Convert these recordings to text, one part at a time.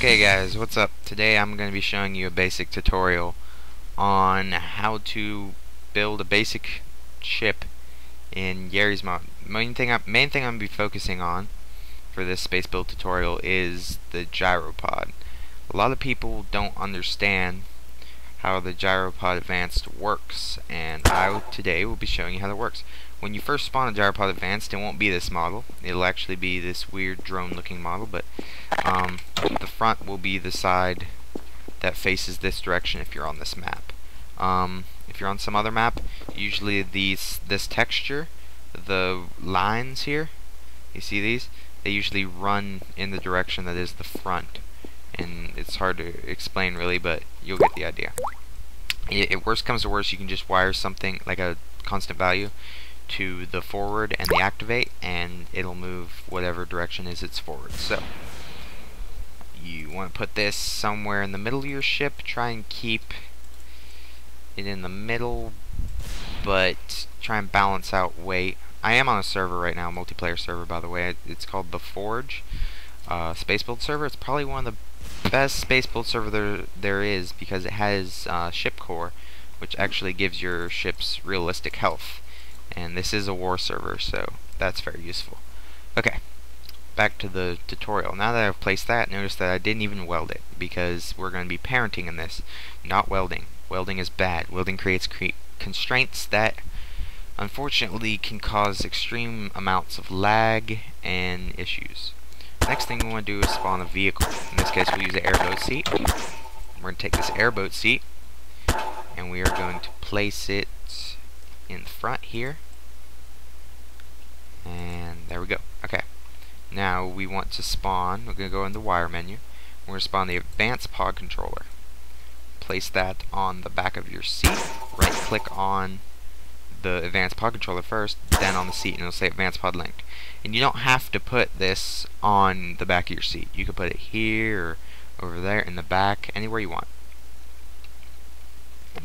Okay guys, what's up? Today I'm going to be showing you a basic tutorial on how to build a basic ship in Gmod. Main thing I'm going to be focusing on for this space build tutorial is the gyropod. A lot of people don't understand how the gyropod advanced works, and I today will be showing you how that works. When you first spawn a gyropod advanced, it won't be this model. It'll actually be this weird drone looking model, but the front will be the side that faces this direction if you're on this map. If you're on some other map, usually this texture, the lines here, you see these? They usually run in the direction that is the front. And it's hard to explain really, but you'll get the idea. If worst comes to worst, you can just wire something like a constant value to the forward and the activate, and it'll move whatever direction is its forward. So you want to put this somewhere in the middle of your ship. Try and keep it in the middle, but try and balance out weight. I am on a server right now, multiplayer server by the way. It's called The Forge space build server. It's probably one of the best space build server there is, because it has ship core, which actually gives your ships realistic health. And this is a war server, so that's very useful. Okay, back to the tutorial. Now that I've placed that, notice that I didn't even weld it, because we're going to be parenting in this, not welding. Welding is bad. Welding creates constraints that unfortunately can cause extreme amounts of lag and issues. Next thing we want to do is spawn a vehicle. In this case, we'll use an airboat seat. We're going to take this airboat seat, and we are going to place it in the front here. And there we go. Okay. Now we want to spawn, we're going to go in the wire menu. We're going to spawn the advanced pod controller. Place that on the back of your seat. Right click on the advanced pod controller first, then on the seat, and it'll say advanced pod linked. And you don't have to put this on the back of your seat. You can put it here or over there in the back, anywhere you want.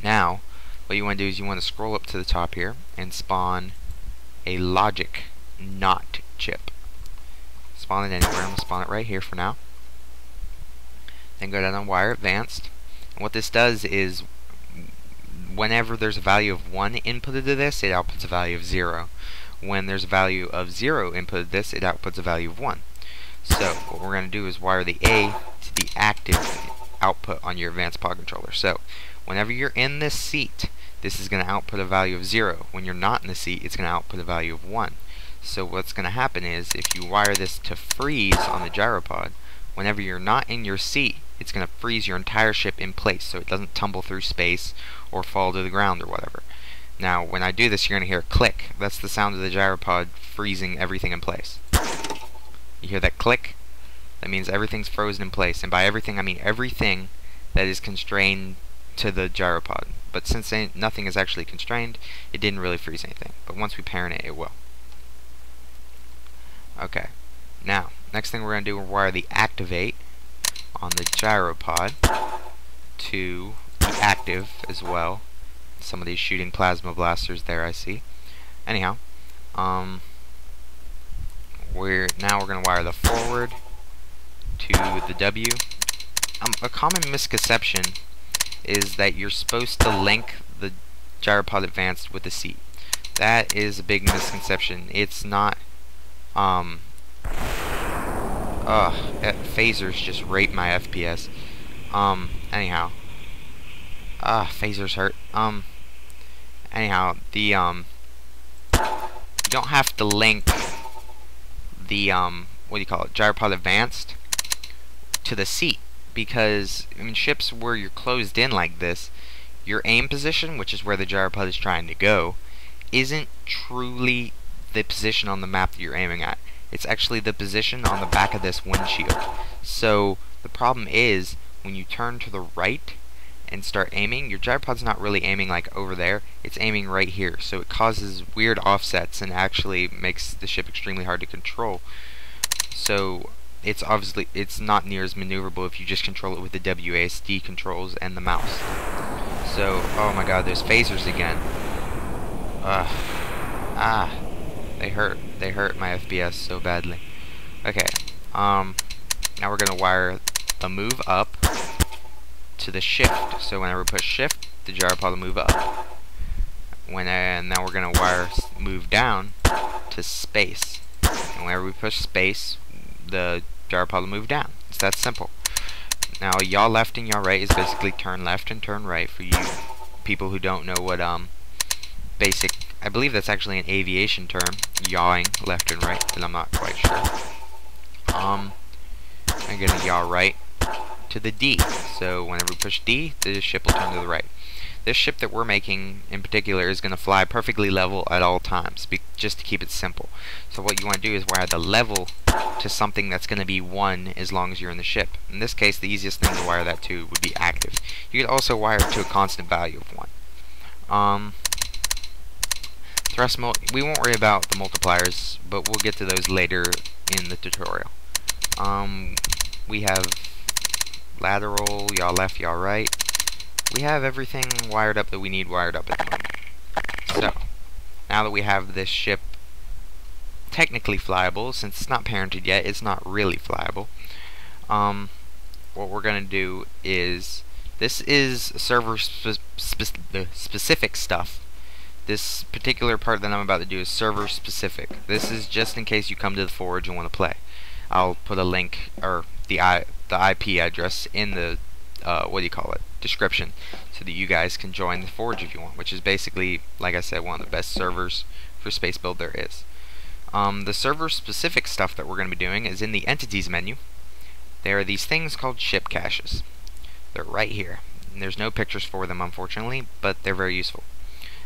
Now what you want to do is you want to scroll up to the top here and spawn a logic not chip. Spawn it anywhere. I'm going to spawn it right here for now. Then go down on wire advanced. And what this does is whenever there's a value of 1 inputted to this, it outputs a value of 0. When there's a value of 0 inputted to this, it outputs a value of 1. So what we're going to do is wire the A to the active output on your advanced pod controller. So whenever you're in this seat, this is going to output a value of 0. When you're not in the seat, it's going to output a value of 1. So what's going to happen is, if you wire this to freeze on the gyropod, whenever you're not in your seat, it's going to freeze your entire ship in place so it doesn't tumble through space or fall to the ground or whatever. Now when I do this, you're going to hear a click. That's the sound of the gyropod freezing everything in place. You hear that click? That means everything's frozen in place. And by everything, I mean everything that is constrained to the gyropod. But since nothing is actually constrained, it didn't really freeze anything. But once we parent it, it will. Okay. Now, next thing we're going to do is wire the activate on the gyropod to the active as well. Some of these shooting plasma blasters there I see. Anyhow, we're going to wire the forward to the W. A common misconception is that you're supposed to link the gyropod advanced with the seat. That is a big misconception. It's not. Phasers just rape my FPS. Anyhow. Phasers hurt. Anyhow, you don't have to link the, what do you call it, gyropod advanced to the seat, because, I mean, ships where you're closed in like this, your aim position, which is where the gyropod is trying to go, isn't truly the position on the map that you're aiming at. It's actually the position on the back of this windshield. So the problem is, when you turn to the right and start aiming, your gyropod's not really aiming like over there, it's aiming right here. So it causes weird offsets and actually makes the ship extremely hard to control. So it's not near as maneuverable if you just control it with the WASD controls and the mouse. So, oh my god, there's phasers again. They hurt my FPS so badly. Okay, now we're gonna wire the move up to the shift. So whenever we push shift, the gyropod will move up. Now we're going to wire move down to space. And whenever we push space, the gyropod will move down. It's that simple. Now, yaw left and yaw right is basically turn left and turn right for you people who don't know what basic. I believe that's actually an aviation term, yawing left and right, but I'm not quite sure. I'm gonna yaw right to the D. So whenever we push D, the ship will turn to the right. This ship that we're making in particular is going to fly perfectly level at all times, just to keep it simple. So what you want to do is wire the level to something that's going to be 1 as long as you're in the ship. In this case, the easiest thing to wire that to would be active. You could also wire it to a constant value of 1. We won't worry about the multipliers, but we'll get to those later in the tutorial. We have lateral, yaw left, yaw right. We have everything wired up that we need wired up at the moment. So, now that we have this ship technically flyable, since it's not parented yet, it's not really flyable. What we're going to do is, this is server specific stuff. This particular part that I'm about to do is server specific. This is just in case you come to the forge and want to play. I'll put a link, or the IP address in the description, so that you guys can join the forge if you want, which is basically, like I said, one of the best servers for space build there is. The server specific stuff that we're going to be doing is in the entities menu. There are these things called ship caches. They're right here. And there's no pictures for them, unfortunately, but they're very useful.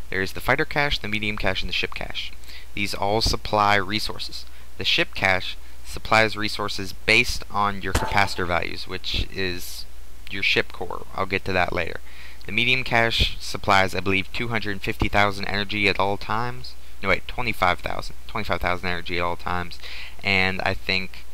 There's the fighter cache, the medium cache, and the ship cache. These all supply resources. The ship cache supplies resources based on your capacitor values, which is your ship core. I'll get to that later. The medium cache supplies, I believe, 250,000 energy at all times. No, wait, 25,000 energy at all times, and I think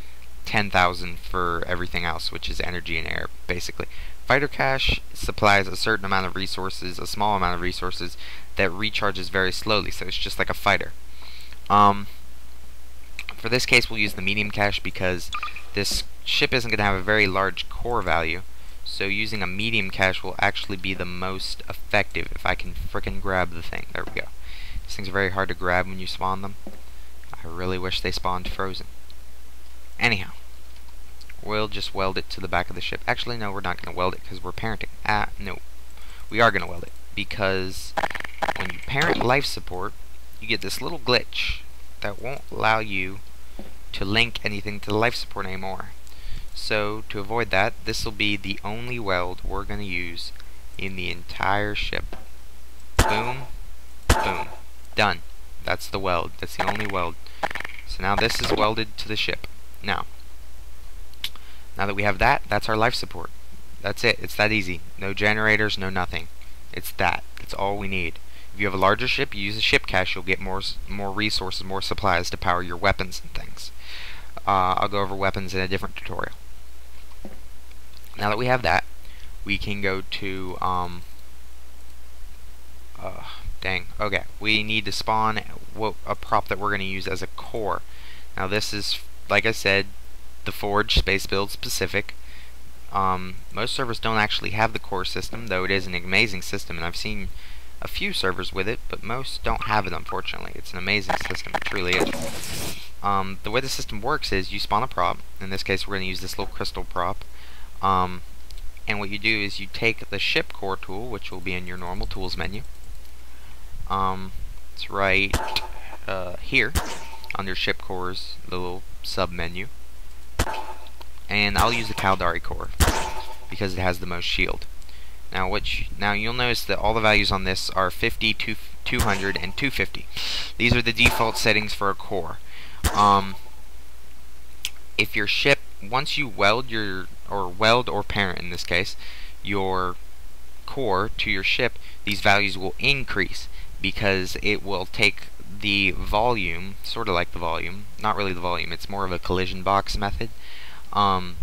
10,000 for everything else, which is energy and air, basically. Fighter cache supplies a certain amount of resources, a small amount of resources, that recharges very slowly, so it's just like a fighter. For this case, we'll use the medium cache because this ship isn't going to have a very large core value, so using a medium cache will actually be the most effective. If I can frickin' grab the thing. There we go. These things are very hard to grab when you spawn them. I really wish they spawned frozen. Anyhow, we'll just weld it to the back of the ship. Actually, no, we're not going to weld it because we're parenting. No. We are going to weld it because when you parent life support, you get this little glitch that won't allow you to link anything to the life support anymore. So, to avoid that, this will be the only weld we're going to use in the entire ship. Boom. Boom. Done. That's the weld. That's the only weld. So now this is welded to the ship. Now that we have that, that's our life support. That's it. It's that easy. No generators, no nothing. It's that. That's all we need. If you have a larger ship, you use a ship cache, you'll get more resources, more supplies to power your weapons and things. I'll go over weapons in a different tutorial. Now that we have that, we can go to okay, we need to spawn a prop that we're going to use as a core. Now this is, like I said, the Forge Space Build specific. Most servers don't actually have the core system, though it is an amazing system, and I've seen a few servers with it, but most don't have it, unfortunately. It's an amazing system, it truly is. The way the system works is you spawn a prop. In this case, we're going to use this little crystal prop. And what you do is you take the ship core tool, which will be in your normal tools menu. It's right here under ship cores, the little sub menu. And I'll use the Caldari core because it has the most shield. Now you'll notice that all the values on this are 50, 200, and 250. These are the default settings for a core. If your ship, once you weld or parent in this case, your core to your ship, these values will increase because it will take the volume, sort of like the volume, not really the volume, it's more of a collision box method, and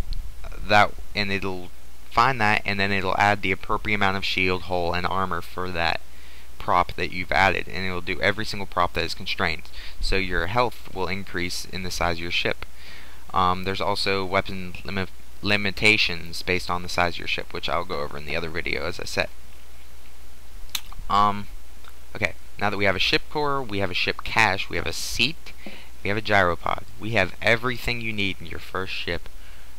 it'll find that, and then it'll add the appropriate amount of shield, hull, and armor for that prop that you've added, and it'll do every single prop that is constrained. So your health will increase in the size of your ship. There's also weapon limitations based on the size of your ship, which I'll go over in the other video, as I said. Okay, now that we have a ship core, we have a ship cache, we have a seat, we have a gyropod. We have everything you need in your first ship.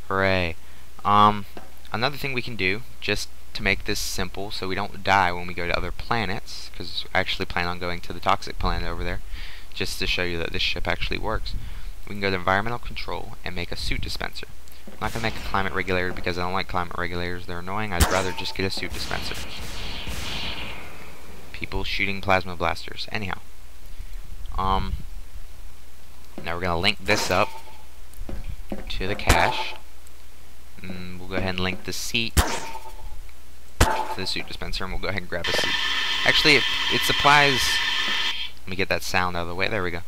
Hooray. Another thing we can do, just to make this simple so we don't die when we go to other planets, because I actually plan on going to the toxic planet over there, just to show you that this ship actually works. We can go to environmental control and make a suit dispenser. I'm not going to make a climate regulator because I don't like climate regulators. They're annoying. I'd rather just get a suit dispenser. People shooting plasma blasters. Anyhow. Now we're going to link this up to the cache. And we'll go ahead and link the seat to the suit dispenser, and we'll go ahead and grab a seat. Actually, it supplies... Let me get that sound out of the way. There we go.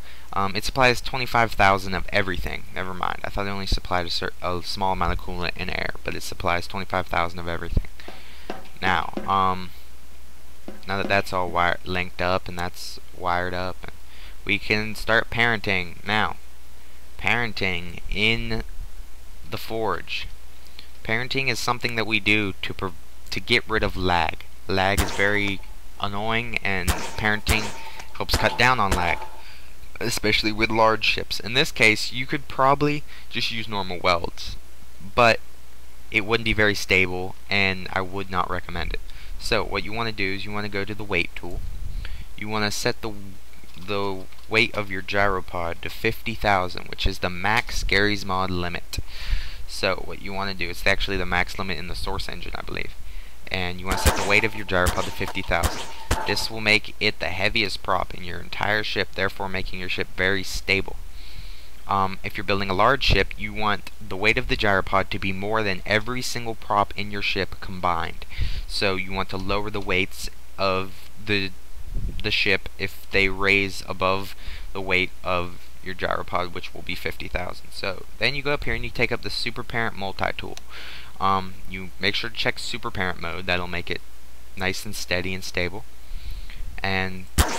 It supplies 25,000 of everything. Never mind. I thought it only supplied a small amount of coolant and air, but it supplies 25,000 of everything. Now, now that that's all linked up and that's wired up, we can start parenting. Now, parenting in the forge. Parenting is something that we do to get rid of lag. Lag is very annoying, and parenting helps cut down on lag, especially with large ships. In this case, you could probably just use normal welds, but it wouldn't be very stable, and I would not recommend it. So what you want to do is you want to go to the weight tool. You want to set the weight of your gyropod to 50,000, which is the max Gmod limit. So what you want to do, it's actually the max limit in the source engine, I believe. And you want to set the weight of your gyropod to 50,000. This will make it the heaviest prop in your entire ship, therefore making your ship very stable. If you're building a large ship, you want the weight of the gyropod to be more than every single prop in your ship combined. So you want to lower the weights of the ship if they raise above the weight of your gyropod, which will be 50,000. So then you go up here and you take up the super parent multi-tool. You make sure to check super parent mode. That'll make it nice and steady and stable. And